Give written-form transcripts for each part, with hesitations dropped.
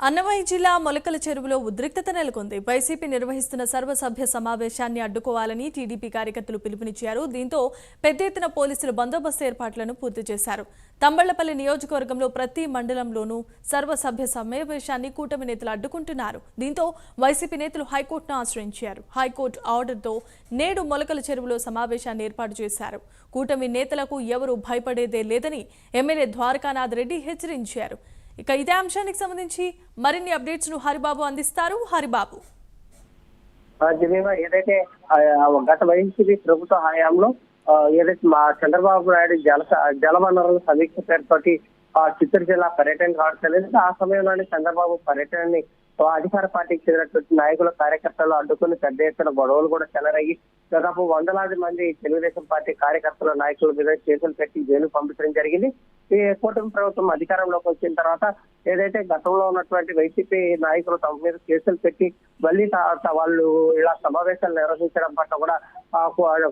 అన్నమయ్య జిల్లా మొలకల చెరువులో ఉద్రిక్తత నెలకొంది. వైసీపీ నిర్వహిస్తున్న సర్వసభ్య సమావేశాన్ని అడ్డుకోవాలని టీడీపీ కార్యకర్తలు పిలుపునిచ్చారు. దీంతో పెద్ద ఎత్తున పోలీసులు బందోబస్తు ఏర్పాట్లను పూర్తి చేశారు. తంబళ్లపల్లి నియోజకవర్గంలో ప్రతి మండలంలోనూ సర్వసభ్య సమావేశాన్ని కూటమి నేతలు అడ్డుకుంటున్నారు. దీంతో వైసీపీ నేతలు హైకోర్టును ఆశ్రయించారు. హైకోర్టు ఆర్డర్తో నేడు మొలకల చెరువులో సమావేశాన్ని ఏర్పాటు చేశారు. కూటమి నేతలకు ఎవరూ భయపడేదే లేదని ఎమ్మెల్యే ద్వారకానాథ్ రెడ్డి హెచ్చరించారు. ఇక ఇదే అంశానికి సంబంధించి మరిన్ని అప్డేట్స్ ను హరిబాబు అందిస్తారు. హరిబాబు, ఏదైతే గత వైసీపీ ప్రభుత్వ హయాంలో ఏదైతే మా చంద్రబాబు నాయుడు జలవనరుల సమీక్ష పేరుతోటి చిత్తూరు జిల్లా పర్యటన కావట్లేదు. ఆ సమయంలోనే చంద్రబాబు పర్యటనని అధికార పార్టీకి చెందినటువంటి నాయకుల కార్యకర్తలు అడ్డుకుని పెద్ద ఎత్తున గొడవలు కూడా చెలరయ్యి దాదాపు వందలాది మంది తెలుగుదేశం పార్టీ కార్యకర్తల నాయకుల మీద కేసులు పెట్టి జైలు పంపించడం జరిగింది. ఈ కూటమి ప్రభుత్వం అధికారంలోకి వచ్చిన తర్వాత ఏదైతే గతంలో ఉన్నటువంటి వైసీపీ నాయకులు తమ మీద కేసులు పెట్టి మళ్ళీ వాళ్ళు ఇలా సమావేశాలు నిర్వహించడం పట్ల కూడా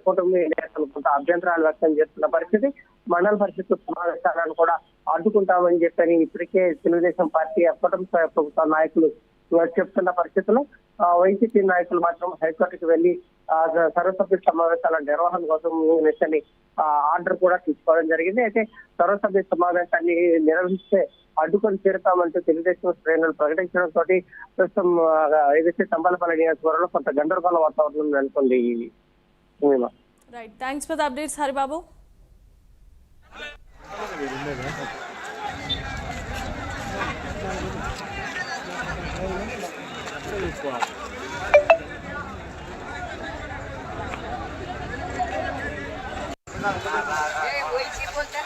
కూటమి నేతలు కొంత అభ్యంతరాలు వ్యక్తం చేస్తున్న పరిస్థితి. మండల పరిషత్ సమావేశాలను కూడా అడ్డుకుంటామని చెప్పని ఇప్పటికే తెలుగుదేశం పార్టీ కూటమి ప్రభుత్వ నాయకులు చెప్తున్న పరిస్థితుల్లో వైసీపీ నాయకులు మాత్రం హైకోర్టుకు వెళ్లి సర్వసభ్య సమావేశాల నిర్వహణ కోసం నిన్నటి ఆర్డర్ కూడా తీసుకోవడం జరిగింది. అయితే సర్వసభ్య సమావేశాన్ని నిర్వహిస్తే అడ్డుకొని తీరుతామంటూ తెలుగుదేశం శ్రేణులు ప్రకటించడంతో ప్రస్తుతం ఏదైతే తంబలపల్లి నియోజకవర్గంలో కొంత గందరగోళ వాతావరణం నెలకొంది. Right, thanks for the updates Haribabu. वही बोलते